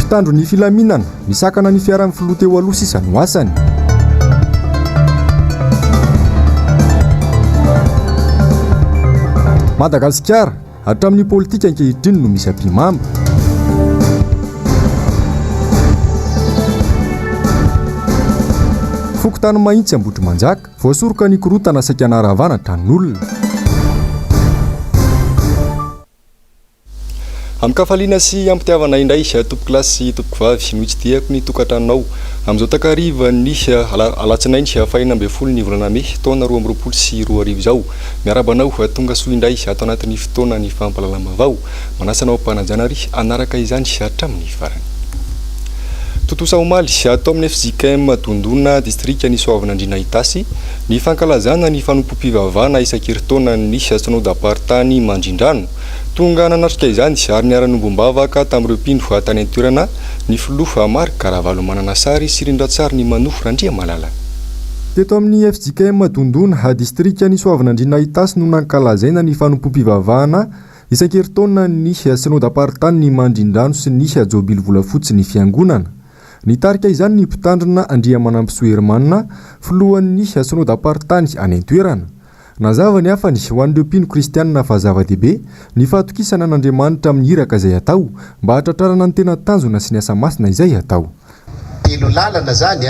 mpitandro ny filaminana misakana ny fiara-ny filoha teo aloha sisa no asany. Madagasikara hatramin'ny politika ankehitriny no misy ampimamba. Fokotany mahitsy Ambotry Manjaka voasoroka ny korotana Sakanaaravana tranon'olona. Amkafaliana sy ampitiavana indray tompoko lahy sy tompoko vavy no tsidiako ny tokantranonao amin'izao takariva ny alatsinainy sy fahina ambin'ny folo ny volana May taona 2020 sy 2020 izao miarabanao tonga soa indray atao anatin'ny fotoana ny fampalalama vao manasanao ampanajana ry anaraka izany hatramin'ny farany. Totosa omaly atao amin'ny FJKM Tondona district ny Soavana Andrina Itasy ny fankalazana ny fanompom-pivavahana isan-keritaona ny synode apartany Mandrindrano tonga nanatrika izany ary niara-nombom-bavaka tamin'ireo mpino tany an-toerana ny filoha Marc Caravalo Mananasary sy Rindratsary ny Manofo Randriamalala. Teto amin'ny FJKM Tondona district ny Soavana Andrina Itasy no nankalazaina ny fanompom-pivavahana isan-keritaona ny synode apartany ny Mandrindrano sy ny Jobily volafotsy ny fiangonana. Nitarika izany ny mpitandrina Andriamanampisoa Hermanina filohan'ny synode apartany any an-toerana. Nazava ny hafa ny ho an'ireo mpino kristianina fa zava-dehibe ny fahatokisana an'Andriamanitra amin'ny iraka izay atao mba hatratrarana ny tena tanjona sy ny asa masina izay atao. Telo lalana zany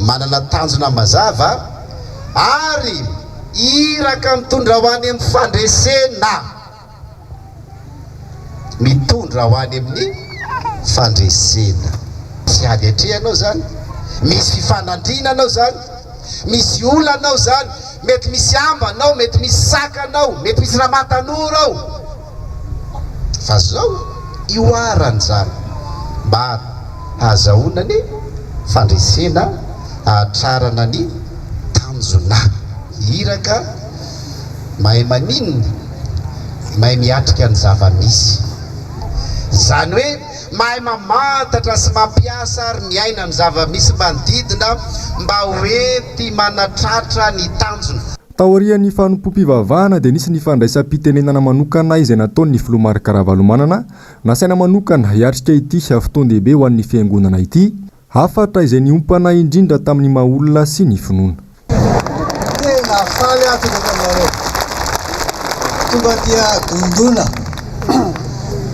manana tanjona mazava ary iraka mitondra ho any amin'ny fandresena. Mitondra ho any amin'ny fandresena. Sy hadetrehanao zany, misy fifanandrinanao zany, misy olanao zany, mety misy ambanao, mety misy sakanao, mety misy ramatanora ao. Fa zao ioarany zany mba hazahoana ny fandresena hahatrarana ny tanjona. Iraka mahay maninona, mahay miatrika ny zava-misy. Zany hoe mahay mamantatra sy mampiasa ary miaina amin'ny zava-misy manodidina mba hoety manatratra ny tanjona. Taorian'ny fanompom-pivavahana dia nisy ny fandraisam-pitenenana manokana izay nataon'ny filoha Marc Caravalo Manana nasaina manokana hiatrika ity fotoan-dehibe ho an'ny fiangonana ity hafatra izay niompana indrindra tamin'ny maha-olona sy ny finoana. Tena faly ato taminareo tonga dia Tondona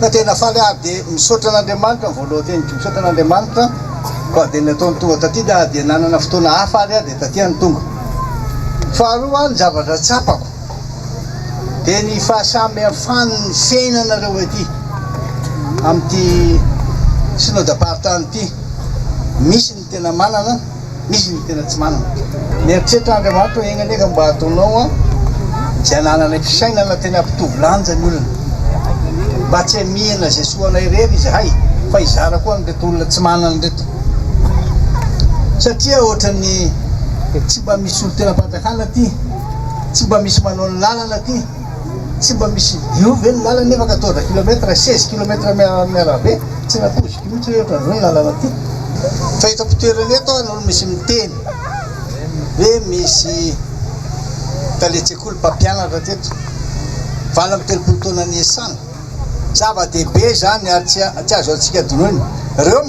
ka tena faly aby dia misaotra an'Andriamanitra voaloha teny misaotra an'Andriamanitra ka dia nataony tonga taty dia nanana fotoana hafa ary dia taty any tonga. Faharoa ny zavatra tsapako dia ny fahasamihafany ny fiainanareo ety amin'ity synode apartany ity. Misy ny tena manana, misy ny tena tsy manana. Mieritreritra Andriamanitra egna neka mba ataonao tsy hananana fisainana tena ampitovy lanja ny olona mba tsy mihina izay soanay rery izy hay fa izara koa nreto olona tsy manana reto satria ohatrany tsy mba misy olo tena mpanjakana ty, tsy mba misy manao ny lalana ty, tsy mba misy diovy ny lalana nefa 14 kilometra 16 kilometra miarabe tsy natoziko mihitsy hoe ohatran'izao ny lalana ty. Fa eto am-pitoerana eto no misy miteny hoe misy taletsekoly mpampianatra teto vala amin'ny 30 taona niasana. Zava-dehibe zany ary tsy azo antsika donoiny. Reo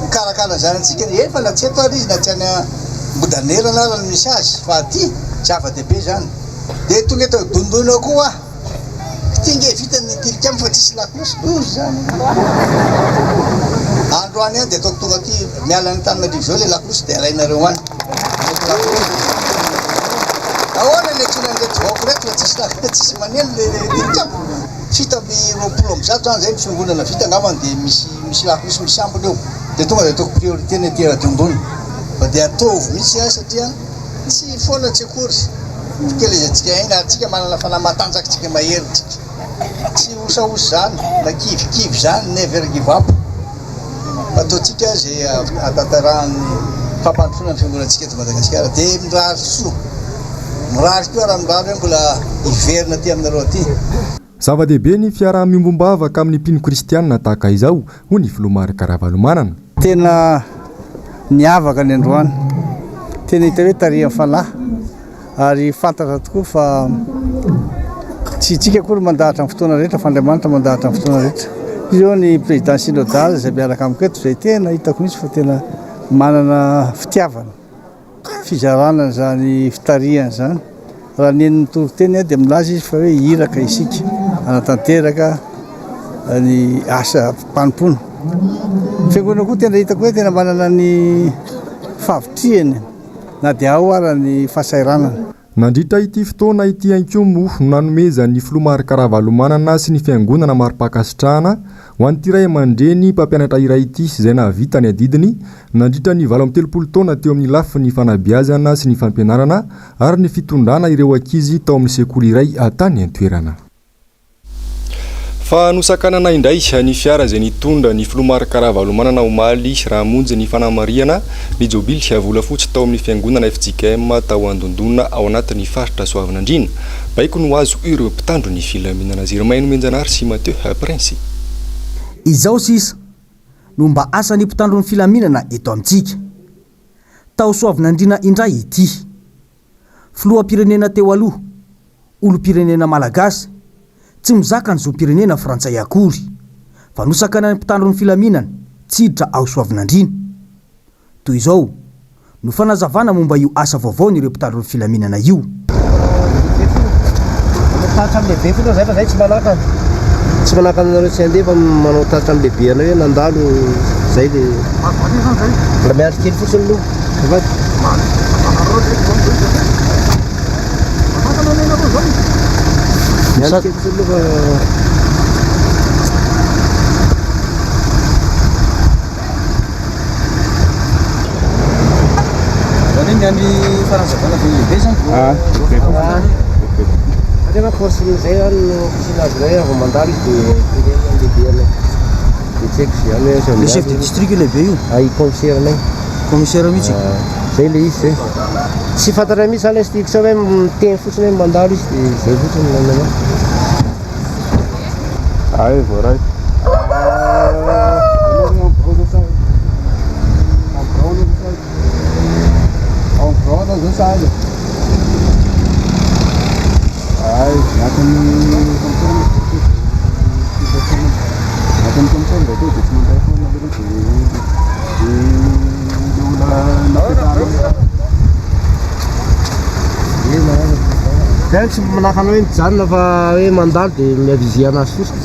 mikarakara zany antsika efa na tsy eto ary izy na tsy any Bodanera na rano misy azy fa aty zava-dehibe zany. Dia tonga eto dondona koa tinge vita ny tilikamy fa tsisy laklosy dozy zany. Androany any dia ataoko tonga aty miala ny Antananarivo zao le laklosy dia alainareo any. Ahoana le tsona nreto vaoko reto fa tsisy maneno le tilikamy. Vita amin'ny 20 zany zay ny fiangonana vita angambany dia misy laklosy misy ambiny eo. Dia tonga dia ataoko priorité ny aty Radondona. Fa dia ataovy misy satria tsy foana tsy akory. Kely izy atsika aina atsika manana fanamatanjaka tsika maheritsika. Tsy osaosy zany, na kivikivy zany, never give up. Ataontsika izay ahatantarahany fampandrosoana ny fiangonantsika eto Madagasikara dia mirary soa. Mirary koa raha mirary hoe mbola hiverina aty aminareo aty. Zava-dehibe ny fiaraha-miombom-bavaka amin'ny mpino kristianina tahaka izao hoy ny filoha Marc Caravalo Manana. Tena niavaka ny androany, tena hita hoe tarihan'ny falahy ary fantatra tokoa fa tsy tsika akory mandahatra amin'ny fotoana rehetra fa Andriamanitra mandahatra amin'ny fotoana rehetra. Ireo ny président synodal izay miaraka amiketo izay tena hitako mihitsy fa tena manana fitiavana fizarana zany fitariana zany raha nen'ny toroteny dia milaza izy fa hoe iraka isika anatanteraka ny asa mpanompoana. Fiangonana koa tena hitako hoe tena manana ny fahavitriany na dia ao ara ny fahasairanana. Nandritra ity fotoana ity ankomo no nanomeza ny Filomary Karavalomanana sy ny fiangonana Marim-Pakasitrahana ho an'ity ray aman-dreny mpampianatra iray ity izay nahavita ny adidiny nandritra ny 17 taona teo amin'ny lafiny fanabeazana sy ny fampianarana ary ny fitondrana ireo ankizy tao amin'ny sekoly iray atany an-toerana. Fa nosakanana indray ny fiara izay nitondra ny Filomary Karavalomanana omaly raha monjy ny fanamariana ny jobily volafotsy tao amin'ny fiangonana FJKM tao Andondona ao anatin'ny faritra Soavinandriana. Baiko no azo ireo mpitandro ny filaminana Zirmaino Menjanary sy Mathieu Prince. Izao sisa no mba asan'ny mpitandro ny filaminana eto amintsika. Tao Soavinandriana indray ity. Filoham-pirenena teo aloha, olom-pirenena malagasy tsy mizaka ny zom-pirenena frantsay akory fa nosakana ny mpitandro ny filaminana tsiditra ao Soavinandriana. Toy izao no fanazavana momba io asa vaovao ny ireo mpitandro ny filaminana io. Tsy manaka anareo tsy andefa manao tatra amin'ny lehibe anao hoe nandalo zay le mbola miandry kely fotsiny aloha. Miandry kely fotsiny aloha Zany miandry fanazavana fa lehibe zany. Tena force zay no fisinazy ray avy mandalo dia lehibe dia tsy haiko zany. Le chef de district lehibe io? Ai commissaire nay. Commissaire mihitsy? Zay le izy zay. Tsy fantatra mihitsy zany stiky sa hoe miteny fotsiny hoe mandalo izy dia zay fotsiny nanao. Ay voaray. Zany tsy manakana hoe mijanona fa hoe mandalo dia miavizia anazy fotsiny.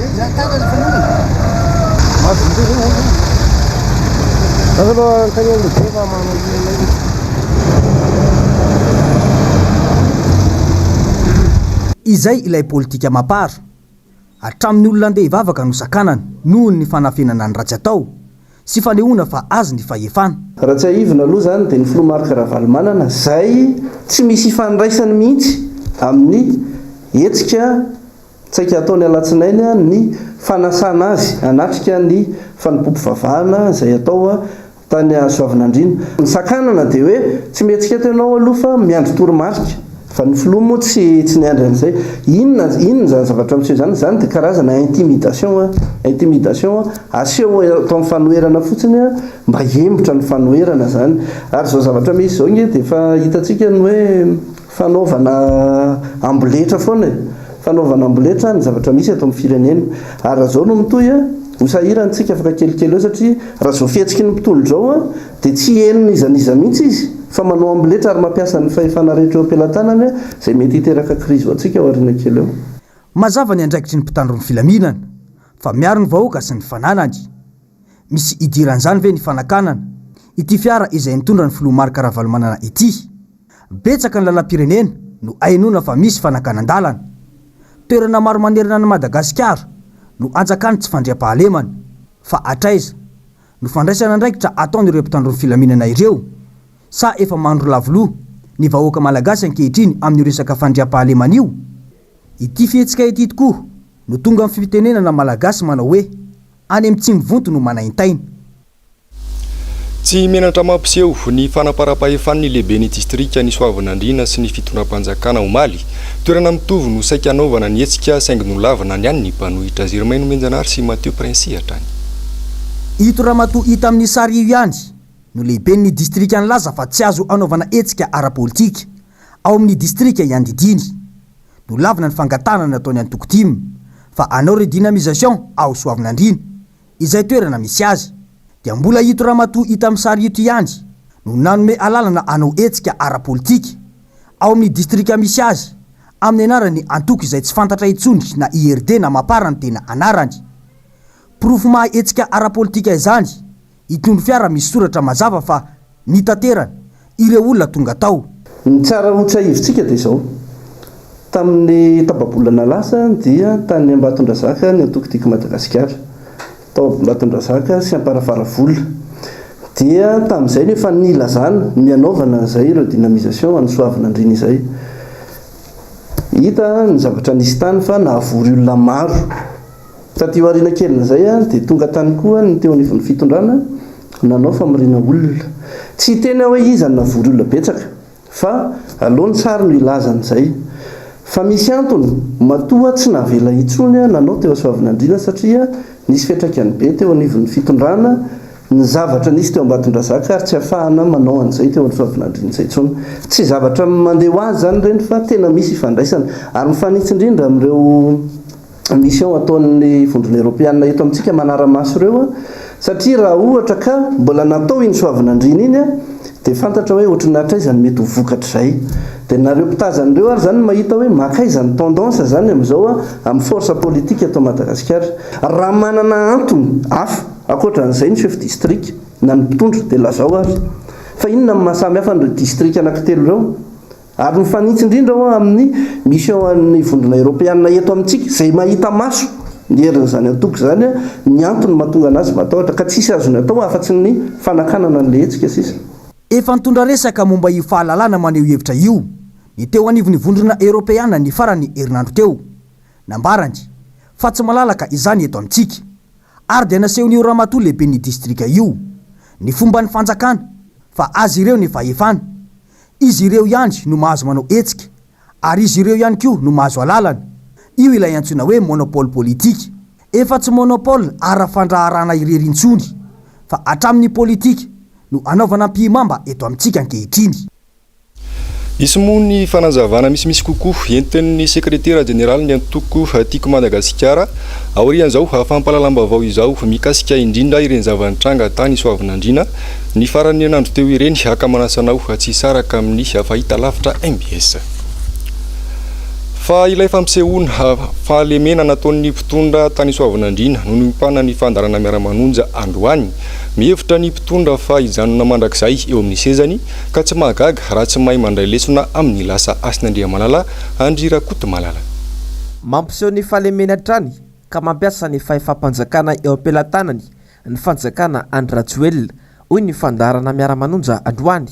Aloha tany lehibe fa manao izay ilay politika mapara hatramin'ny olona andeha hivavaka no sakanana noho ny fanafenana ny ratsy atao sy fanehoana fa azy ny fahefana. Raha tsy haivina aloha zany dia ny Filomary Karavalomanana zay tsy misy ifandraisany mihitsy amin'ny hetsika tsaika ataony alatsinainy ny fanasana azy anatrika ny fanompompivavahana izay atao tany Soavinandriana. Ny sakanana dia hoe tsy mihetsika tenao aloha fa miandry toromarika. Fa ny filoha moa tsy niandry an'izay. Inona zany zavatra miseho zany? Zany dia karazana intimidation aseho atao amin'ny fanoherana fotsiny mba hembotra ny fanoherana zany. Ary zao zavatra misy zao dia efa hitantsika ny hoe fanaovana amboletra foana. Fanaovana amboletra ny zavatra misy atao amin'ny firenena. Ary raha zao no mitohy hosahirantsika afaka kelikely eo satria raha zao fihetsiky ny mpitolo zao dia tsy henona izaniza mihitsy izy fa manao amboletra ary mampiasa ny fahefana rehetra eo am-pelantanany izay mety hiteraka krizy antsika ao aoriana kely eo. Mazava ny andraikitry ny mpitandro ny filaminana fa miaro ny vahoaka sy ny fananany. Misy idiran'izany ve ny fanakanana ity fiara izay nitondra ny Filomary Karavalomanana ity. Betsaka ny lalam-pirenena no ainona fa misy fanakanan-dalana. Toerana maro manerana ny Madagasikara no anjakany tsy fandriam-pahalemana fa atraiza no fandraisana andraikitra ataon'ireo mpitandro ny filaminana ireo sa efa mandro lavoloha ny vahoaka malagasy ankehitriny amin'ny resaka fandriam-pahalemana io. Ity fihetsika ity tokoa no tonga amin'ny fitenenana malagasy manao hoe any amin'ny tsy mivonto no manaintaina. Tsy menatra mampiseho ny fanaparam-pahefan'ny lehiben'ny distrika ny Soavinandriana sy ny fitondram-panjakana omaly. Toerana mitovy no saika anaovana ny hetsika saingy no lavana ny any ny mpanohitra Zirmaino Menjanary sy Mathieu Prince hatrany. Ito ramatoa hita amin'ny sary io ihany no lehiben'ny distrika nilaza fa tsy azo anaovana hetsika ara-politika ao amin'ny distrika Iandidiny. No lavana ny fangatana nataony Antokotimy fa anao redynamisation ao Soavinandriana. izay toerana misy azy dia mbola hito ramatoa hita amin'ny sary hito ihany no nanome alalana anao hetsika ara-politika ao amin'ny distrika misy azy amin'ny anarany antoko izay tsy fantatra intsony na IRD na maparany tena anarany. Profo maha hetsika ara-politika izany itondro fiara misy soratra mazava fa nitaterana ireo olona tonga tao. Ny tsara otra ivitsika dia izao, tamin'ny tababolana lasa dia tany Ambatondrazaka ny antoko-tiako Madagasikara, tao Ambatondrazaka sy Amparavaravola, dia tamin'izay nefa nilazana nianaovana izay ireo dynamisation anosoavin'Andriana izay. Hita ny zavatra nisy tany fa nahavory olona maro. Taty aoriana kelina izay dia tonga tany koa ny teo anivon'ny fitondrana nanao famirina olona. Tsy tena hoe iza ny nahavory olona betsaka, fa alohan'ny sary no ilazan'izay. Fa misy antony matoa tsy navela intsony nanao teo Soavinandriana satria nisy fiantraikany be teo anivon'ny fitondrana ny zavatra nisy teo Ambatondrazaka ary tsy ahafahana manao an'izay teo amin'ny Soavinandriana izay intsony. Tsy zavatra mandeha ho azy zany ireny fa tena misy ifandraisana ary mifanitsy indrindra amin'ireo mission ataon'ny vondrona Europeana eto amintsika manara-maso ireo satria raha ohatra ka mbola natao iny Soavinandriana iny dia fantatra hoe ohatrany hatraizany mety ho vokatra izay. Dia nareo mpitazan'ireo ary zany mahita hoe makaizany tendance zany amin'izao amin'ny force politique eto Madagasikara. Raha manana antony hafa akoatran'izay ny chef district na ny mpitondra dia lazao ary. Fa inona ny mahasamy hafa n'ireo district anankitelo ireo? Ary mifanitsy indrindra ho amin'ny mission an'ny vondrona Europeana eto amintsika izay mahita maso ny herin'izany antoko zany ny antony mahatonga anazy matahotra ka tsisy azony atao afa-tsy ny fanakanana an'ilay hetsika sisa. Efa nitondra resaka momba io fahalalana maneho hevitra io ny teo anivon'ny vondrona Europeana ny farany herinandro teo nambarany fa tsy malalaka izany eto amintsika ary dia nasehon'io ramatoa lehibe ny distrika io ny fomba ny fanjakana fa azy ireo ny fahefana. Izy ireo ihany no mahazo manao hetsika ary izy ireo ihany koa no mahazo alalana. Io ilay antsoina hoe monopole politika. Efa tsy monopole ara-fandraharana irery-intsony fa hatramin'ny politika no anaovana mpihimamba eto amintsika ankehitriny. Isy moa ny fanazavana misimisy kokoa entin'ny sekretera jeneraly ny antoko tiako Madagasikara aorian'izao fampalalam-baovao izao mikasika indrindra ireny zavanitranga tany Soavinandriana ny farany anandro teo ireny akamanasanao tsy saraka amin'ny fahita lavitra MBS. Fa ilay fampisehoana fahalemena nataon'ny mpitondra tany Soavinandriana no nimpana ny fandarana miara-manonja androany mihevitra ny mpitondra fa hijanona mandrakizay eo amin'ny sezany ka tsy mahagaga raha tsy mahay mandray lesona amin'ny lasa Asin'Andriamanala Andrirakotomalala. Mampiseho ny fahalemena trany ka mampiasa ny fahefam-panjakana eo am-pelatanany ny fanjakana Andrajoel hoy ny fandarana miara-manonja androany.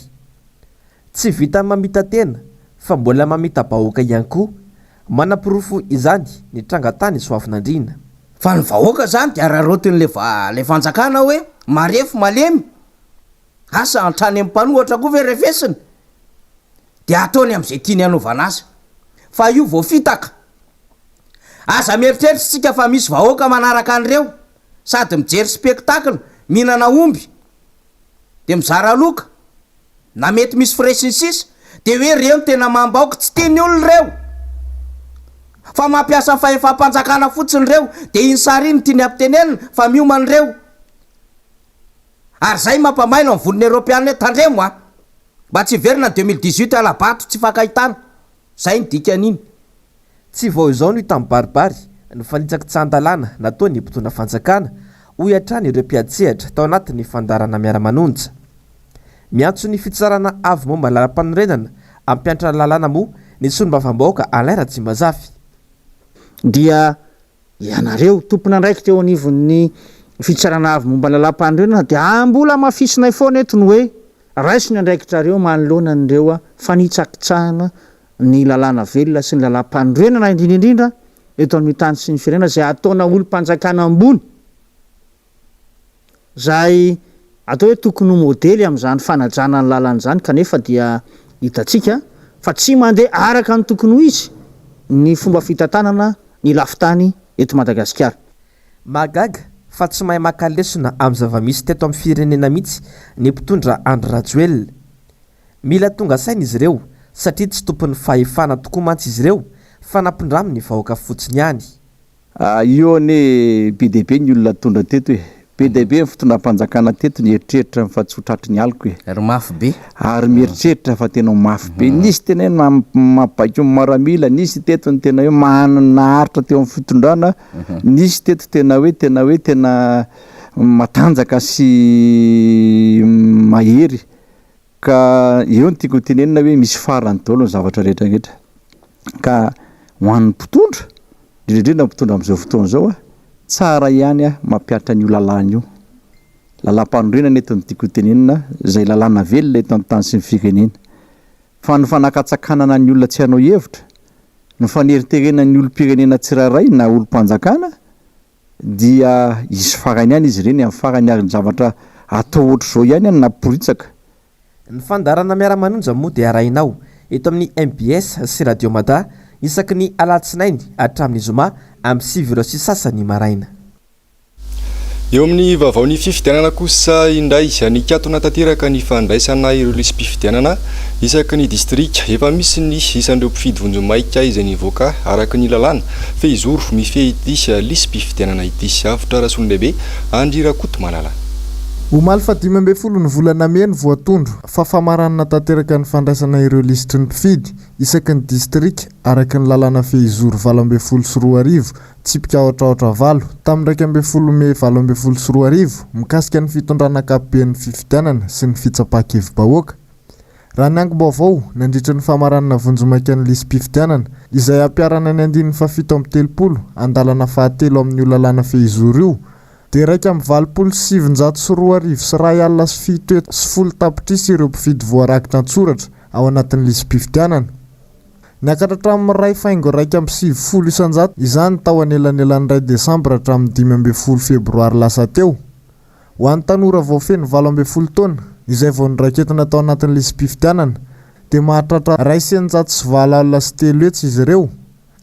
Tsy vita mamita tena fa mbola mamita bahoaka ihany koa. Manapirofo izany ny trangatany Soavinandriana. Fa ny vahoaka zany dia rarotiny le fanjakana hoe marefo malemy asa antrany amin'ny mpanohatra koa ve revesiny dia ataony amin'izay tiany anaovana azy. Fa io vao fitaka aza mieritreritsika fa misy vahoaka manaraka an'ireo sady mijery spectacle mihinana omby dia mizara loka na mety misy fresinsis dia hoe reo ny tena mambaoka tsy tiany olona reo fa mampiasa fahefam-panjakana fotsiny reo dia iny sary iny tiany ampitenenina fa miomany reo ary zay mampamaino amin'ny vondrona Europeana tandremo mba tsy verina 2018 alabato tsy fakahitana zay ny dikan'iny. Tsy vao izao no hitam'ny baribary ny fanitsaka tsy andalana nataony mpitondra fanjakana hoy hatrany ireo mpiatsehatra tao anatin'ny fandarana miara-manonja. Miantso ny fitsarana avy momba lalam-panorenana ampiantra lalàna moa ny solombavam-bahoaka Alain Ratsimazafy. Dia ianareo tompona ndraiky teo anivon'ny fitsarana avy momba lalam-panorenana dia ambola mafisinay foana eto ny hoe raisiny andraikitrareo manoloana an'ireo fanitsakitsahana ny lalàna velona sy ny lalam-panorenana indrindraindrindra eto amin'ny tany sy ny firenena zay ataona olo-mpanjakana ambony zay atao hoe tokony modely amin'izany fanajana ny lalàn'izany kanefa dia hitatsika fa tsy mandeha araka ny tokony ho izy ny fomba fitantanana ny lafitany eto Madagasikara. Magaga fa tsy mahay maka lesona amin'ny zava-misy teto amin'ny firenena mihitsy ny mpitondra Andrajoel. Mila tonga saina izy ireo satria tsy tompon'ny fahefana tokoa mantsy izy ireo fa nampindraminy vahoaka fotsiny ihany. io ne be dehibe ny olona tondra teto hoe be dehibe fitondram-panjakana teto ny eritreritra fa tsy ho tratry ny aliko hoe ary mafy be ary mieritreritra fa tena mafy be nisy tena hoe mampaiko maramila nisy teto ny tena hoe naharitra teo amin'ny fitondrana nisy teto tena matanjaka sy mahery ka eo ny tiako tenenina hoe misy farany daholo ny zavatra rehetrarehetra ka ho an'ny mpitondra indrindrindra mpitondra amin'izao fotoana zao a tsara ihany a mampiatra an'io lalàna io lalam-panorenana eto ny tiako tenenina zay lalàna velona eto an-tany sy ny firenena fa ny fanakatsakanana ny olona tsy hanao hevitra ny faneriterenana ny olom-pirenena tsirairay na olom-panjakana dia isy farany ihany izy ireny amin'ny farany ary ny zavatra atao ohatr' zao ihany any naporitsaka ny fandarana miara-manonja moa dia arahinao eto amin'ny MBS sy Radio Mada isaky ny alatsinainy hatramin'ny zoma amin'ny 7 sy sasany maraina. Eo amin'ny vaovaon'ny fifidianana kosa indray nikatona tanteraka ny fandraisana ireo lisy mpifidianana isaky ny distrika efa misy ny isan'ireo mpifidy vonjomaika izay nivoaka araka ny lalàna fa izoro mifehy ity lisy mpifidianana ity sy avitra rasolondehibe Andrirakoto Malala. Omaly fa 12 ny volana May ny voatondro fa famaranana tanteraka ny fandraisana ireo lisitry ny mpifidy isaky ny distrika araka ny lalàna fehizoro 12 sy 2 tsipika ohatraohatra 7 tamin'ny 12 May 12 sy 2 mikasika ny fitondrana ankapobeny fifidianana sy ny fitsapahakevim-bahoaka. Raha ny angom-baovao nandritra ny famaranana vonjomaika ny lisy mpifidianana izay ampiarana ny 770 andalana fahatelo amin'ny lalàna fehizoro io dia raika amin'ny 27 sy 2 sy 107 tapitrisy ireo mpifidy voarakitra an-tsoratra ao anatin'ny lisy mpifidianana. Niakatra amin'ny ray faingo raika amin'ny 70 isan-jato izany tao anelanelan'ny 2 Desambra hatramin'ny 15 Febroary lasa teo. Ho an'ny tanora vao feno 12 taona izay vao niraiketina tao anatin'ny lisy mpifidianana dia mahatratra 104 alina sy 3 hetsy izy ireo.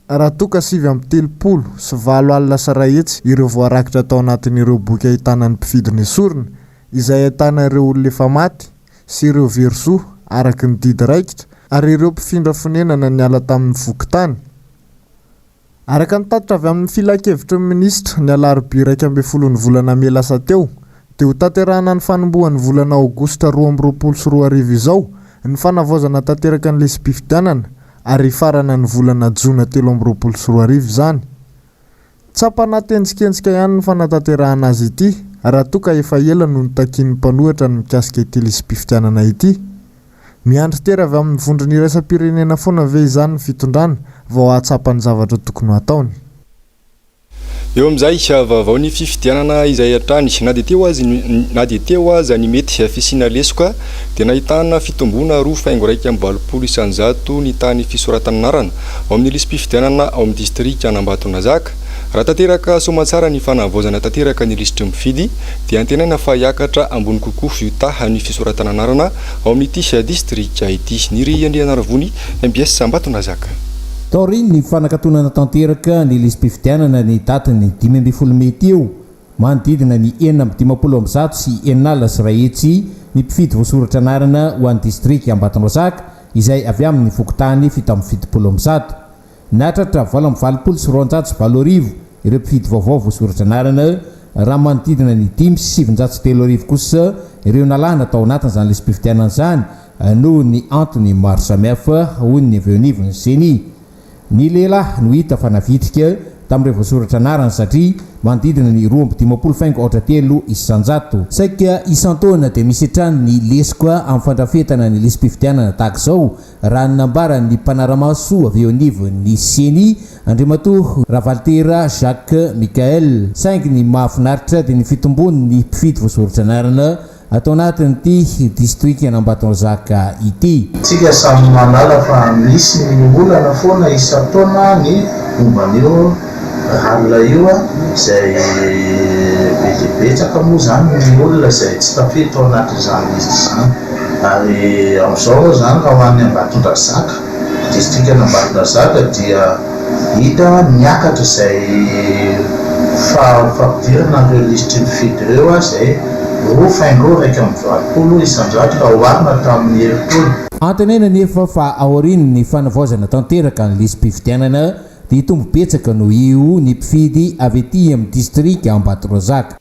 Raha toka 730 sy 7 alina sy 1 hetsy ireo voarakitra tao anatin'ireo boky ahitana ny mpifidy ny esorina izay ahitana ireo olona efa maty sy ireo verso araka ny didy raikitra ary ireo mpifindra fonenana niala tamin'ny vokitany. Araka ny tatitra avy amin'ny filakevitry ny minisitra ny alarobia 12 ny volana May lasa teo dia ho tanterahana ny fanombohan'ny volana Aogositra 2020 sy 2 izao ny fanavaozana tanteraka ny lisy mpifidianana ary farana ny volana Jona 13 sy 2 izany. Tsapana tenjikensika ihany ny fanatanterahana azy ity raha toka efa ela no nitakian'ny mpanohitra ny mikasika ity lisy mpifidianana ity. Miandry tera avy amin'ny vondrony iraisam-pirenena foana ve izany ny fitondrana vao hahatsapany zavatra tokony ataony. Eo amin'izay vaovaon'ny fifidianana izay hatrany na dia teo aza ny mety fisina lesoka dia nahitana fitomboana 2.20 isan-jato ny tany fisoratana anarana ao amin'ny lisy mpifidianana ao amin'ny distrika Ambatonazaka. Raha tanteraka somatsara ny fanavaozana tanteraka ny lisitry mifidy dia antenaina fa hiakatra ambony kokoa fiotaha ny fisoratana anarana ao amin'ity distrika ity. Ny ry Andrianaravony MBS Ambatonazaka. Taoriny ny fanakatonana tanteraka ny lisy mpifidianana ny datany 15 May teo manodidina ny 9:50 sy 9 sy 1 hetsy ny mpifidy voasoratra anarana ho an'ny distrika Ambatonazaka izay avy amin'ny vokitany fito amin'ny 70. Natratra 20 sy 207 ireo mpifidy vaovao voasoratra anarana raha manodidina ny 5 sy 703 kosa ireo nalàna tao anatin'izany lisy mpifidianana izany noho ny antony maro samihafa hoy ny aveonivon'ny seny. Ny lehilahy no hita fa navitrika tamin'ireo voasoratra anarana satria manodidina ny 2.3 isan-jato. Saika isan-taona dia misy hatrany ny lesoka amin'ny fandrafetana ny lisy mpifidianana tahaka izao raha nambara ny mpanaramaso avy eo anivon'ny seny Andriamatoa Ravaltera Jacques Michael. Saingy ny mahafinaritra dia ny fitombony ny mpifidy voasoratra anarana atao anatin'ity distrika Ambatonazaka ity. Tsika samy manala fa misy ny olana foana isan-taona ny momban'io alina io izay betsaka moa zany ny olona izay tsy tafiditra ao anatin'izany izy izany. Ary amin'izao zany raha ho an'ny Ambatondrazaka distrika Ambatonazaka dia hita miakatra izay fampidirana ireo lisitry mifidy ireo izay 2.20 isan-jato raha oharina tamin'ny herintaona. Antenaina nefa fa aorian'ny fanavaozana tanteraka ny lisy mpifidianana dia tombo-petsaka no io ny mpifidy avy ety amin'ny distrika Ambatorozaka.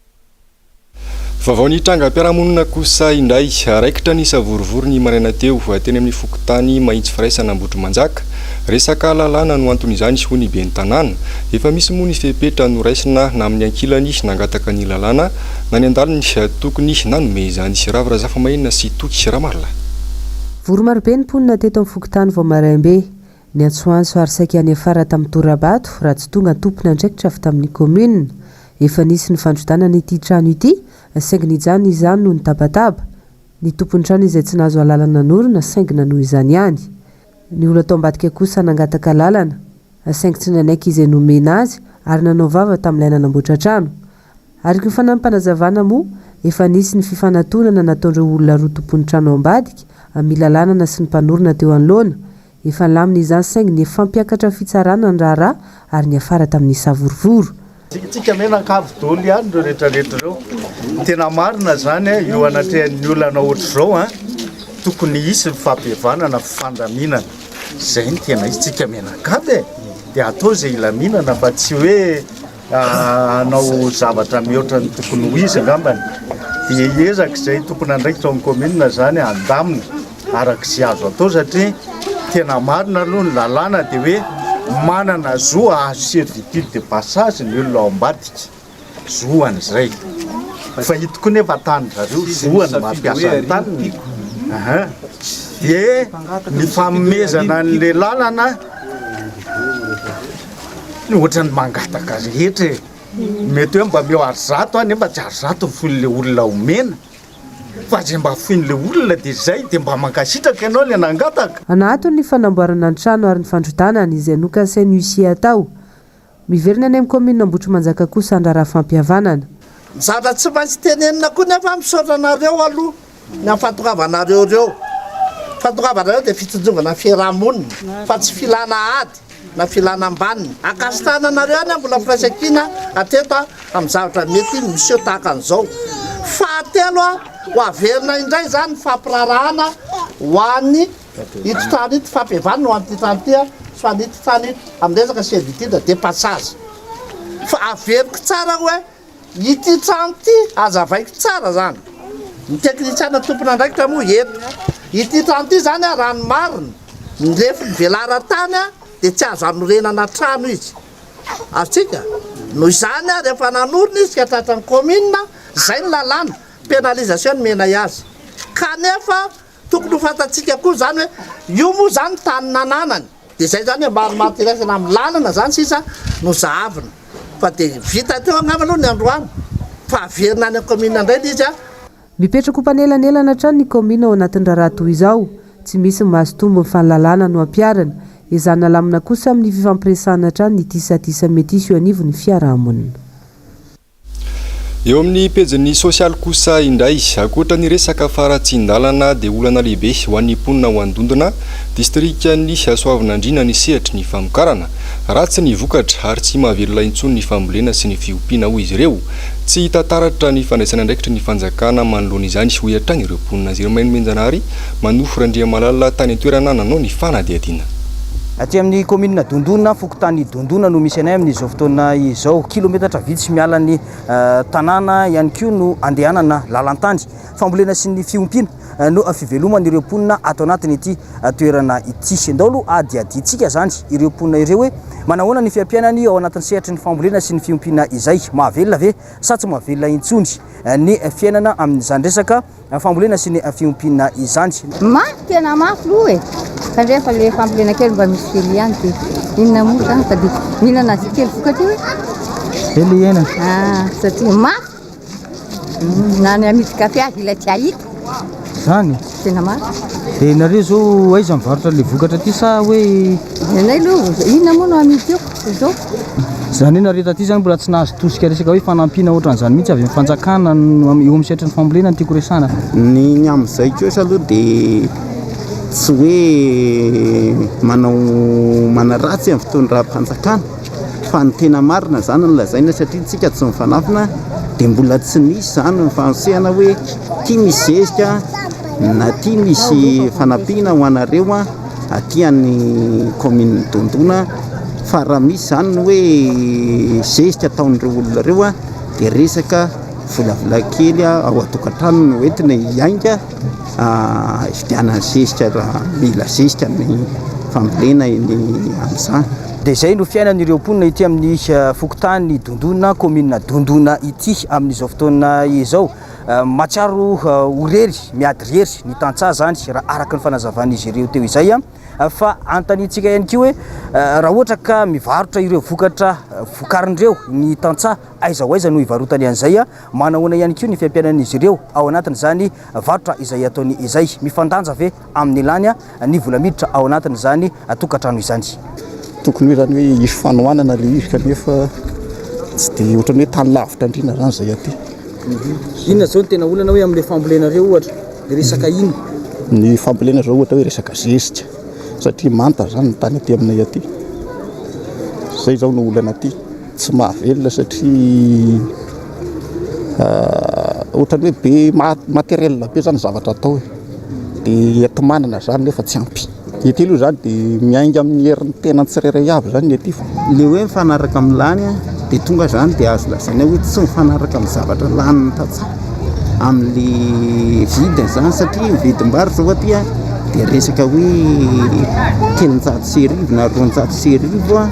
Vaovao ny trangam-piarahamonina kosa indray raikitra ny savorovorony maraina teo teny amin'ny fokotany mahitsy firaisana Ambohitrimanjaka. Resaka lalàna no anton'izany ho ny ben'ny tanàna. Efa misy moa ny fepetra no raisina na amin'ny ankilany nangataka ny lalàna na ny andaliny tokony nanome izany Ravirazafa Mahinina sy Toky Ramarla. Voromarobe ny mponina teto amin'ny fokotany vao maraimbe. Ny Antsoanso ary saika any afara tamin'ny Torabato raha tsy tonga tompona andraikitra avy tamin'ny commune. Efa nisy ny fandrotanana ity trano ity, saingy nijany izany no nitabataba. Ny tompon'ny trano izay tsy nahazo lalana norona saingy nanohy izany ihany. Ny olona tao ambadika kosa nangataka lalana, saingy tsy nanaiky izay nomena azy ary nanao vava tamin'ilay nanamboatra trano. Ary ny fanampanazavana moa, efa nisy ny fifanantonana nataon'ireo olona roa tompon'ny trano ambadika amin'ny lalàna sy ny mpanorona teo anoloana. Efa lamina izany saingy ny fampiakatra fitsarana ny raharaha ary ny afara tamin'ny savorovoro. Tsika menakavy dolo ihany reo rehetrarehetra reo. Tena marina zany io anatrehan'ny olana ohatr' zao tokony hisy fampihavanana fandaminana. Zay ny tena izy tsika menakavy dia atao zay ilaminana fa tsy hoe anao zavatra mihoatra ny tokony ho izy angambany. Dia ezaka izay tokony andraikitra amin'ny commune zany andamina arak'izay azo atao satria tena marina aloha ny lalàna dia hoe manana zoa servitude de passage ny olona ao ambadika zoany izay fa hitoko nefa tany zareo zoany mampiasa ny taniny dia ny famomezana n'le lalana ny ohatrany mangataka rehetra mety hoe mba meo ary zato nefa tsy ary zato foin'le olona omena fa zay mba foin'le olona dia zay dia mba mankasitraka ianao le nangataka. Anaton ny fanamboarana ny trano ary ny fandrotanana izay nokasainy huissier atao. Miverina any amin'ny commune Ambohitrimanjaka kosa handraraha fampihavanana. Zavatra tsy maintsy tenenina koa nefa misaotra anareo aloha ny afatoroavanareo reo. Fatoravanareo dia fitsinjovana fiarahamonina fa tsy filana ady na filana ambaniny. Akasitana anareo any mbola firaisankina ateto amin'ny zavatra mety miseho tahaka an'izao. Fahatelo ho averina indray zany fampirarahana ho an'ny ito trano ito fampihavanana ho an'ity trano ity fa n'ito trano ito amin'ny resaka servitude de passage. Fa averiko tsara hoe ity trano ity azavaiko tsara zany. Ny teknisiana tompona andraikitra moa eto. Ity trano ity zany rano marina ny rehefa velara-tany dia tsy azo anorenana trano izy. Atsika noho izany rehefa nanorina izy ka tratran'ny commune zay ny lalàna pénalisation mena azy. Kanefa tokony ho fantatsika koa zany hoe io moa zany tany nananany dia zay zany maromaro tiraisana amin'ny lalana zany sisa no zahavina fa dia vita teo angamba aloha ny androany fa averina any commune indray izy mipetraka ho mpanelanelana trano ny commune ao anatin'ny raharaha toy izao. Tsy misy mahazo tombo ny fanilalàna no ampiarana. Izany lamina kosa amin'ny fifampiresahana trano ny tisatisa mety hisy eo anivon'ny fiarahamonina. Eo amin'ny pejin'ny sosialy kosa indray akoatra ny resaka faratsindalana dia olana lehibe ho an'ny mponina ho andondona distrikan'ny Soavinandriana ny sehatry ny famokarana ratsy ny vokatra ary tsy mahavelona intsony ny fambolena sy ny fiompiana ho izy ireo. Tsy hita taratra ny fandraisana andraikitra ny fanjakana manoloana izany sy ho hiatrany ireo mponina Ziramainy Menjanary manofo Randriamalala tany an-toerana nanao ny fanadihadiana. Aty amin'ny commune Dondona, fokotany Dondona no misy anay amin'izao fotoana izao. Kilometatra vitsy miala ny tanàna ihany koa no andehanana lalantany. Fambolena sy ny fiompiana no fivelomana ireo mponina ato anatiny ity toerana ity. Ndao aloha adiaditsika zany ireo mponina ireo hoe manahoana ny fiampianany ao anatin'ny sehatry ny fambolena sy ny fiompiana izay. Mahavelona ve sa tsy mahavelona intsony ny fiainana amin'izany resaka fambolena sy ny fiompiana izany. Mafy tena mafy aloha e. Fa rehefa le fambolena kely mba misy kely ihany dia inona moa zany fa dia mihinana azy kely vokatra io e. Kely ihany. Satria mafy. Na ny amidy kafe azy ilay tsy ahita. Zany. Tena mafy. Dia nareo zao aiza mivarotra le vokatra ty sa hoe anay aloha inona moa no amidy eo izao. Zany hoe nareo taty zany mbola tsy nahazo tosika resaka hoe fanampiana ohatran'izany mihitsy avy amin'ny fanjakana eo amin'ny sehatry ny fambolena ny tiako resana. Ny amin'izay kosa aloha dia tsy hoe manaratsy amin'ny fitondram-panjakana fa ny tena marina zany no lazaina satria tsika tsy mifanafina dia mbola tsy nisy zany ny fanosehana hoe ty misy zezika na ty misy fanampiana ho anareo aty amin'ny commune Dondona fa raha misy zany ny hoe zezika ataon'ireo olona reo a dia resaka volavila kely ao atokantrano no entina iainga vidianany zezika raha mila zezika ny fambolena iny amin'izany. dia izay no fiainan'ireo mponina ity amin'ny fokotany dondona komina dondona ity amin'izao fotoana izao. Matsiaro orery miady rery ny tantsaha zany raha araka ny fanazavan'izy ireo teo izay fa antanitsika ihany koa hoe raha ohatra ka mivarotra ireo vokatra vokarindreo ny tantsaha aiza ho aiza no ivarotany an'izay manahoana ihany koa ny fiampianan'izy ireo ao anatin'izany varotra izay ataony izay mifandanja ve amin'ny lany ny vola miditra ao anatin'izany tokantrano izany. Tokony hoe zany hoe isy fanohanana le izy kanefa tsy dia ohatrany hoe tany lavitra indrina zany zay aty. Inona zao no tena olana hoe amin'ilay fambolenareo ohatra dia resaka ino? Ny fambolena zao ohatra hoe resaka zezika satria manta zany ny tany aty aminay aty. Zay zao no olana aty tsy mahavelona satria ohatrany hoe be matériel be zany zavatra atao dia etomanana zany nefa tsy ampy. Ety aloha zany dia miainga amin'ny herin'ny tena tsirairay avy zany ny aty. Le hoe mifanaraka amin'ny lany dia tonga zany dia azo lazaina hoe tsy mifanaraka amin'ny zavatra laniny tantsaha amin'ny vidiny zany satria ny vidim-bary zao aty dia resaka hoe 300 sy arivo na 200 sy arivo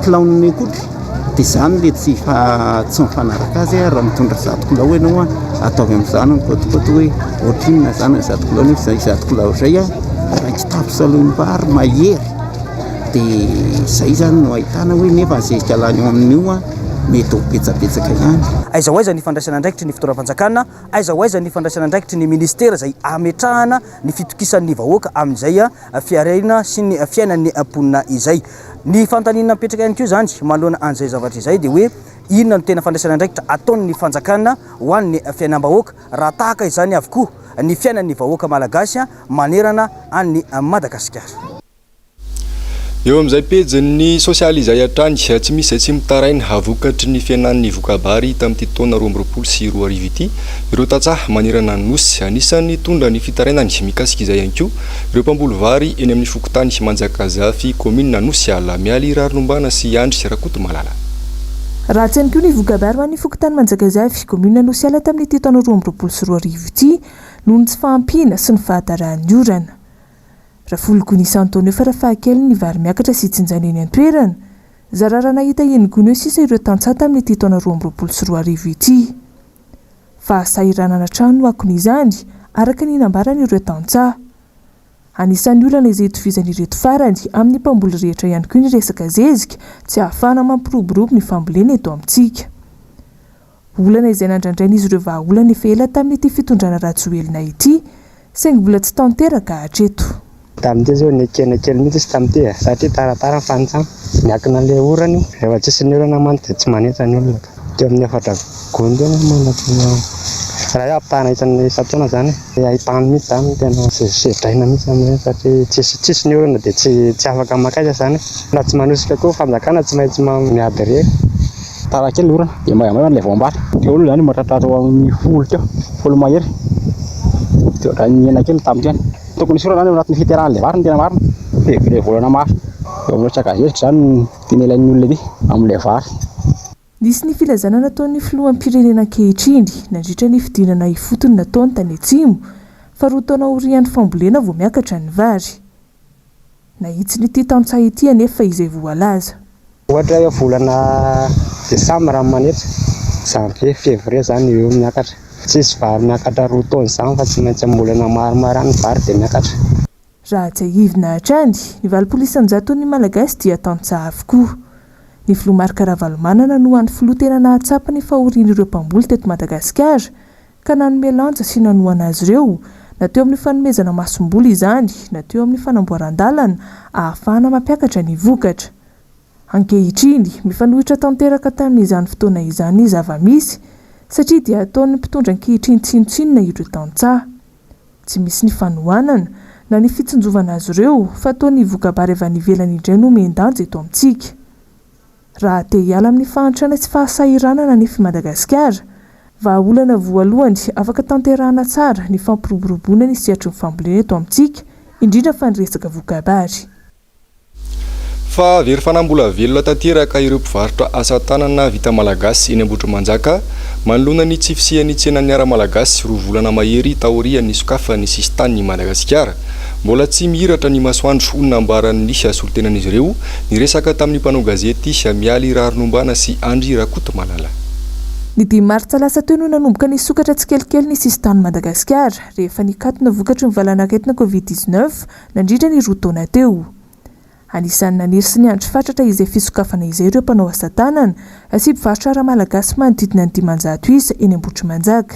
kilaon'ny kotra dia zany le tsy mifanaraka azy raha mitondra 100 kilao ianao atao amin'izany mikotokoto hoe ohatrinona zany 100 kilao nefa izay 100 kilao zay raha kitapo salom-bary mahery dia zay zany no ahitana hoe nefa zezika lany eo amin'io mety ho betsabetsaka ihany. Aiza ho aiza ny fandraisana andraikitry ny fitoeram-panjakana, aiza ho aiza ny fandraisana andraikitry ny ministera izay ametrahana ny fitokisan'ny vahoaka amin'izay fiarena sy ny fiainan'ny mponina izay. Ny fantanina mipetraka ihany koa zany manoloana an'izay zavatra izay dia hoe inona no tena fandraisana andraikitra ataon'ny fanjakana ho an'ny fiainam-bahoaka raha tahaka izany avokoa ny fiainan'ny vahoaka malagasy manerana an'ny Madagasikara. Eo amin'izay pejin'ny sosialy izay hatrany tsy misy izay tsy mitarainy havokatry ny fiainan'ny vokabary hita amin'ity taona 2024 sy 2025 ity ireo tantsaha manerana ny nosy anisan'ny tondra ny fitarainany mikasika izay ihany koa ireo mpamboly vary eny amin'ny fokotany Manjakazafy komina Nosy ala mialy Rarinombana sy Andry Rakoto Malala. Raha tsy ihany koa ny vokabary ho an'ny fokotany Manjakazafy komina Nosy ala tamin'ity taona 2024 sy 2025 ity noho ny tsy fahampiana sy ny fahataran'ny orana. Raha folokony isan-taona eo farafahakeliny ny vary miakatra sy tsinjana eny an-toerana, zarara nahita eny gony eo sisa ireo tantsaha tamin'ity taona 2024 sy 2025 ity. Fahasahiranana trano no akon'izany araka ny nambarany ireo tantsaha. Anisan'ny olana izay itovizan'ireto farany amin'ny mpamboly rehetra ihany koa ny resaka zezika tsy ahafahana mampiroborobo ny fambolena eto amintsika. Olana izay nandrandrain'izy ireo vahaolana efa ela tamin'ity fitondrana Rajoelina ity, saingy mbola tsy tanteraka hatreto. Tamin'ity zao ny kely mihitsy sy tamin'ity satria taratara fanitsana miakina an'ilay orana rehefa tsisy ny orana mantsy dia tsy manetsa ny olona. Teo amin'ny 4 gony tena manatona raha hoe ampitahana isan'ny isan-taona zany ahitana mihitsy zany tena sedraina mihitsy amin'izay satria tsisy ny orana dia tsy afaka makaisa zany. Na tsy manosika koa fanjakana tsy maintsy miady rery. Tara kely orana dia mahamay ilay voambary dia olo zany matratratra ho amin'ny folo teo folo mahery dia raha ny hena kely tamin'ity tokony isy orana zany anatin'ny fiterahan'ilay vary ny tena marina dia volana maro eo amin'ny tsakazesika zany tena ilain'ny olona ity amin'ilay vary. Nisy ny filazana nataon'ny filoham-pirenena ankehitriny nandritra ny fidinana ifotony nataony tany Atsimo fa 2 taona aorian'ny fambolena vao miakatra ny vary. Nahitsy n'ity tantsaha ity anefa izay voalaza. Ohatra hoe volana Desambra manetra, janvier, février zany eo miakatra. Tsisy vary miakatra 2 taona zany fa tsy maintsy ambolena maromaro ny vary dia miakatra. Raha tsy ahivina hatrany, ny 900 ny malagasy dia tantsaha avokoa. Ny filoha Marc Ravalomanana no an'ny filoha tena nahatsapa ny fahorian'ireo mpamboly teto Madagasikara ka nanome lanja sy nanoana azy ireo na teo amin'ny fanomezana masom-boly izany na teo amin'ny fanamboaran-dalana ahafahana mampiakatra ny vokatra. Ankehitriny mifanohitra tanteraka tamin'izany fotoana izany zava-misy satria dia ataon'ny mpitondra ankehitriny tsinotsinona ireo tantsaha. Tsy misy ny fanohanana na ny fitsinjovana azy ireo fa ataon'ny vokabary avy any ivelany indray no mendanja eto amintsika. Raha te hiala amin'ny fahantrana sy fahasahiranana ny Madagasikara, vahaolana voalohany afaka tanterahana tsara ny fampiroboroboana ny sehatry ny fambolena eto amintsika, indrindra fa ny resaka vokabary. fa very fanambola velona tanteraka ireo mpivarotra asa tanana vita malagasy eny Ambohidramanjaka manoloana ny tsy fisian'ny tsenan'ny ara malagasy roa volana mahery taorian'ny sokafany sisy tany Madagasikara. Mbola tsy mihiratra ny masoandro nambaran'ny solontenan'izy ireo niresaka tamin'ny mpanao gazety Mialy Rarinombana sy Andry Rakotomalala. Ny 10 martsa lasa teo no nanomboka ny sokatra tsikelikely ny sisy tany Madagasikara rehefa nikatona vokatry ny valanaretina COVID-19 nandritra ny roa taona teo. Anisan'ny naniry sy ny andro fatratra izay fisokafana izay ireo mpanao asa tanana sy mpivarotra ara malagasy manodidina ny 500 isa eny Ambohidramanjaka.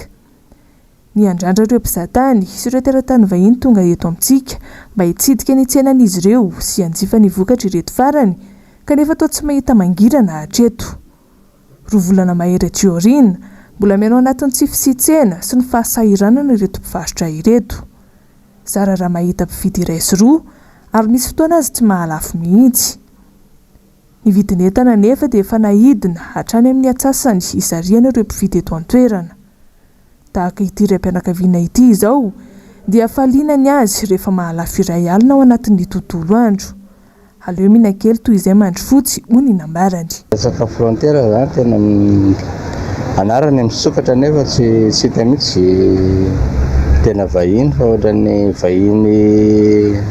Ny andrandra ireo mpizahatany sy ireo teratany vahiny tonga eto amintsika mba hitsidika ny tsenan'izy ireo sy hanjifa ny vokatra ireto farany kanefa toa tsy mahita mangirana hatreto. Roa volana mahery aoriana mbola mianao anatin'ny tsy fisitsena sy ny fahasahiranana ireto mpivarotra ireto. Zara raha mahita mpividy iray sy roa ary misy fotoana azy tsy mahalafo mihitsy. Ny vidin'entana nefa dia efa nahidina hatrany amin'ny atsasany isariana ireo mpividy eto an-toerana. Tahaka ity raim-pianakaviana ity izao dia faliana ny azy rehefa mahalafo iray alina ao anatin'ny tontolo andro. Aleo mihinan-kely toy izay mandry fotsy hoy ny nambarany. Resaka frontera zany tena anarany misokatra nefa tsy hita mihitsy tena vahiny fa ohatran'ny vahiny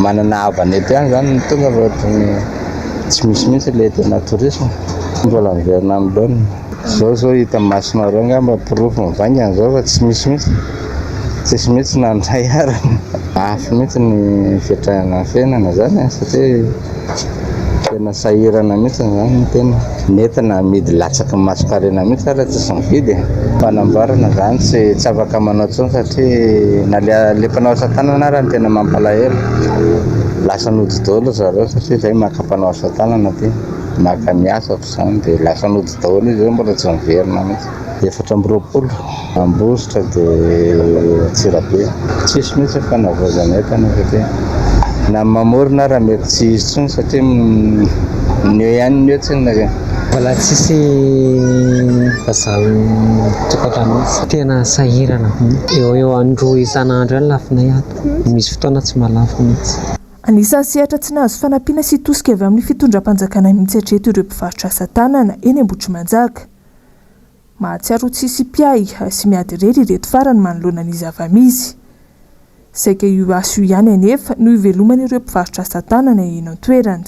manana havany eto ihany zany tonga fa ohatran'ny tsy misy mihitsy ilay tena tourisme. Mbola miverina amin'ny laona zao hita masina reo ngamba pirofo mivaingana zao fa tsy misy mihitsy tsisy mihitsy nandray ary afo mihitsy ny fiatrahana fiainana zany satria tena sahirana mihitsy zany tena netana amidy latsaky masokarena mihitsy ary tsisy mividy. Fanamboarana zany tsy afaka manao tsony satria na le mpanao asa tanana ary tena mampalahelo. Lasa nody daholo zareo satria zay maka-mpanao asa tanana ty maka miasa zany dia lasa nody daholo izy mbola tsy miverina mihitsy. 420 Ambositra dia Tsirabe tsisy mihitsy fanavozana entana satria na mamorona raha mety tsy izy tsony satria neo ihany neo tsiny mbola tsisy vazaha tokatrano mihitsy tena sahirana eo andro isan'andro ihany lafinay ato misy fotoana tsy malafo mihitsy. Anisan'ny sehatra tsy nahazo fanampiana sy tosika avy amin'ny fitondram-panjakana mihitsy hatreto ireo mpivarotra asa tanana eny Ambohidramanjaka. Mahatsiaro tsisy mpiay sy miady irery ireto farany manoloana ny zava-misy. Saika io aso ihany anefa no ivelomany ireo mpivarotra asa tanana eny an-toerana.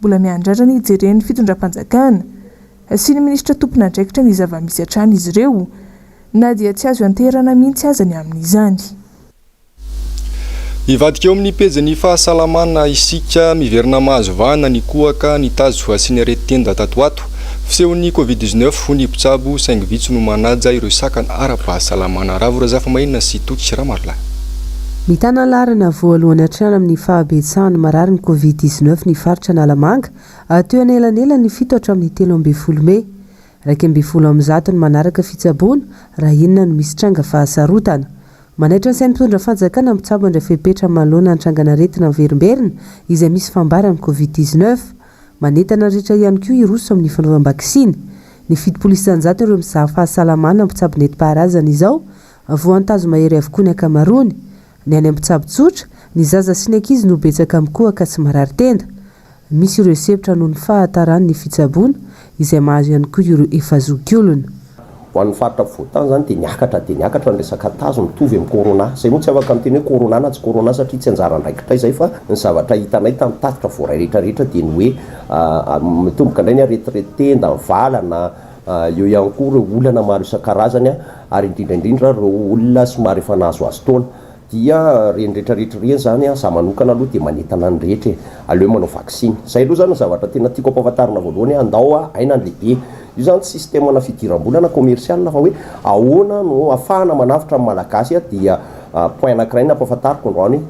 Mbola miandrarana hijeren'ny fitondram-panjakana sy ny minisitra tompon'andraikitra ny zava-misy hatrany izy ireo na dia tsy azo anterana mihitsy azany amin'izany. Ivadika eo amin'ny pejy fahasalamana isika miverina mahazo vahana ny kohaka ny tazo sy ny aretin-tenda tato ato. Fisehon'ny COVID-19 hony mpitsabo saingy vitsy no manaja ireo sakana ara-pahasalamana. Ravorazafa mahina sy Toky Ramarla. Mitana larina voalohany hatrany amin'ny fahabetsahany marary ny COVID-19 ny faritra Analamanga teo anelanela ny 7 hatramin'ny 13 Mey. 20 ny manaraka fitsaboana raha inona no misy tranga fahasarotana. Manaitra ny sainy mpitondra fanjakana mitsabo andray fepetra manoloana ny trangana-retina miverimberina izay misy fambarany COVID-19. Manentana rehetra ihany koa iroso amin'ny fanaovam-bakisiny. Ny fito polisan-jato ireo mizaha fahasalamana mpitsabo nentim-paharazana izao voantazo mahery avokoa ny ankamaroany. Ny any mpitsabo tsotra ny zaza sy ny ankizy no betsaka amin'ny kohaka tsy marary tenda. Misy ireo sevitra noho ny fahatarany ny fitsaboana izay mahazo ihany koa ireo efazoky olona. Ho an'ny faritra voatany zany dia niakatra ny resaka tazo mitovy amin'ny corona. Izay moa tsy afaka miteny hoe corona na tsy corona satria tsy anjara andraikitra izay fa ny zavatra hitanay tamin'ny tatitra voaray rehetrarehetra dia ny hoe mitomboka indray ny aretirety-tenda, ny valana, eo ihany koa ireo olana maro isan-karazany ary indrindraindrindra ireo olona somary efa nahazoazo taona. Dia reny rehetrarehetra reny zany za manokana aloha dia manentana ny rehetra aleo manao vaksiny. Zay aloha zany ny zavatra tena tiako ampahafantarina voalohany andao aina ny lehibe. Io zany tsy sistemana fidiram-bolana komersialina fa hoe ahoana no ahafahana manavitra amin'ny malagasy dia point anankiray ny ampahafantariko androany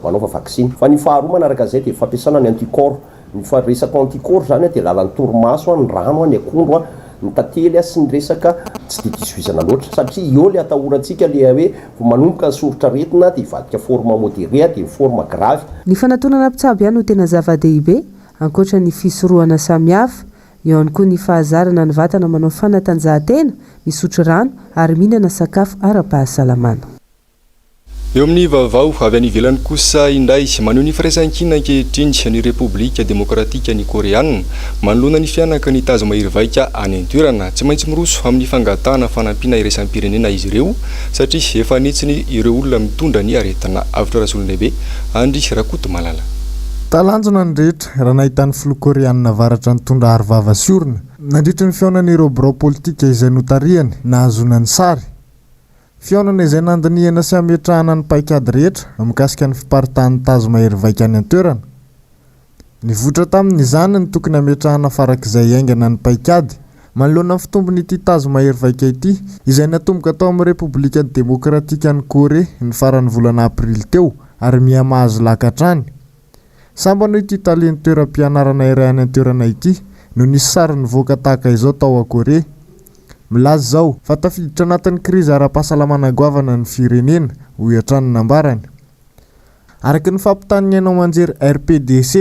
manaova vaksiny. Fa ny faharoa manaraka izay dia fampiasana ny antikor. Ny resaka antikor zany dia lalan'ny torimaso ny rano ny akondro ny tantely sy ny resaka tsy dia disoizana loatra satria io le atahorantsika le hoe manomboka ny sorotra retina dia ivadika forma modéré dia forma grave. Ny fanatonana mpitsabo ihany no tena zava-dehibe ankoatra ny fisorohana samihafa. Eo ihany koa ny fahazarana ny vatana manao fanatanjahantena, misotro rano ary mihinana sakafo ara-pahasalamana. eo amin'ny vaovao avy any ivelany kosa indray maneho ny firaisan-kina ankehitriny ny Repoblika Demokratika ny Koreana manoloana ny fianaka ny tazo mahery vaika any an-toerana tsy maintsy miroso amin'ny fangatahana fanampiana iraisam-pirenena izy ireo satria efa netsiny ireo olona mitondra ny aretina avitra rasolon lehibe Andry Rakoto Malala. Talanjona ny rehetra raha nahitan'ny filoha koreanina avaratra nitondra arovava sy orona nandritra ny fiaonan'ireo birao politika izay notariany nahazona ny sary. Fiaonana izay nandiniana sy ametrahana ny paikady rehetra mikasika ny fiparitahan'ny tazo mahery vaika any an-toerana. Nivotra tamin'izany ny tokony ametrahana farak'izay aingana ny paikady manoloana ny fitombon'ity tazo mahery vaika ity izay natomboka tao amin'ny Repoblika Demokratika ny Kore ny faran'ny volana Aprily teo ary miha-mahazo lakatrany. Samba noho ity taleny toeram-pianarana iray any an-toerana ity no nisy sary nivoaka tahaka izao tao a Kore. Milaza zao fa tafiditra anatin'ny krizy ara-pahasalamana goavana ny firenena ho iantrany nambarany. Araka ny fampitan'ny hainao manjery RPDC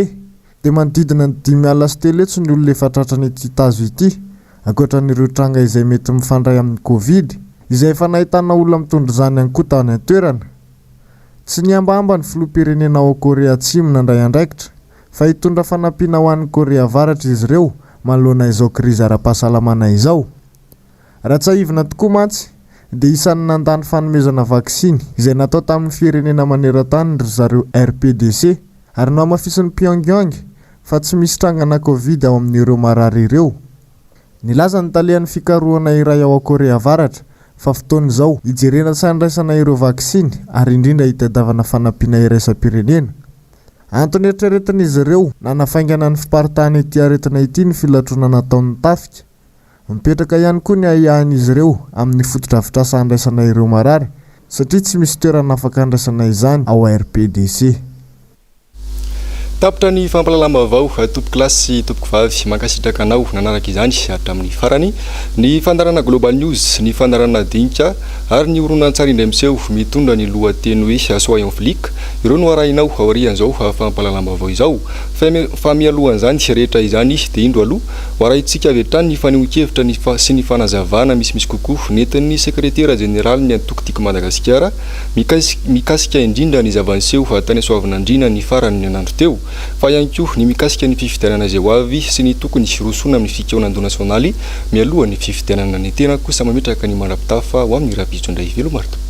dia manodidina ny 5 alina sy telo etsy ny olona efa tratran'ity tazo ity ankoatran'ireo tranga izay mety mifandray amin'ny Covid izay efa nahitana olona mitondra izany ihany koa tao any an-toerana. Tsy niambamba ny filoham-pirenena ao Korea Atsimo nandray andraikitra fa hitondra fanampiana ho an'ny Korea Avaratra izy ireo manoloana izao krizy ara-pahasalamana izao. Raha tsy haivina tokoa mantsy dia isan'ny nandany fanomezana vaksiny izay natao tamin'ny firenena maneran-tany ry zareo RPDC ary no hamafisin'ny Pyongyang fa tsy misy trangana Covid ao amin'ireo marary ireo. Nilaza ny talehan'ny fikarohana iray ao Korea Avaratra fa fotoana izao hijerena sy handraisana ireo vaksiny ary indrindra hitadiavana fanampiana iraisam-pirenena. Antony eritreretin'izy ireo nanafaingana ny fiparitahana ity aretina ity ny filatrona nataon'ny tafika. Mipetraka ihany koa ny ahiahan'izy ireo amin'ny fotodrafitrasa handraisana ireo marary satria tsy misy toerana afaka handraisana izany ao RPDC. Tapitra ny fampalalambavao tompoko klasy tompoko vavy mankasitraka anao nanaraka izany hatramin'ny farany ny fandarana Global News ny fandarana Dinka ary ny horonan-tsary indray miseho mitondra ny lohateny hoe Soyons flics ireo no arahinao aorian'izao fampalalambavao izao fa mialohan'izany rehetra izany dia indro aloha hoarahintsika avy hatrany ny fanehoan-kevitra sy ny fanazavana misimisy kokoa nentin'ny sekretera jeneraly ny antokotiko Madagasikara mikasika indrindra ny zava-niseho tany Soavinandriana ny farany ny anandro teo fa ihany koa ny mikasika ny fifidianana izay ho avy sy ny tokony hirosona amin'ny fikaonando nasionaly mialoha ny fifidianana ny tena kosa mametraka ny mandrapitafa ho amin'ny rapitso indray velo marto.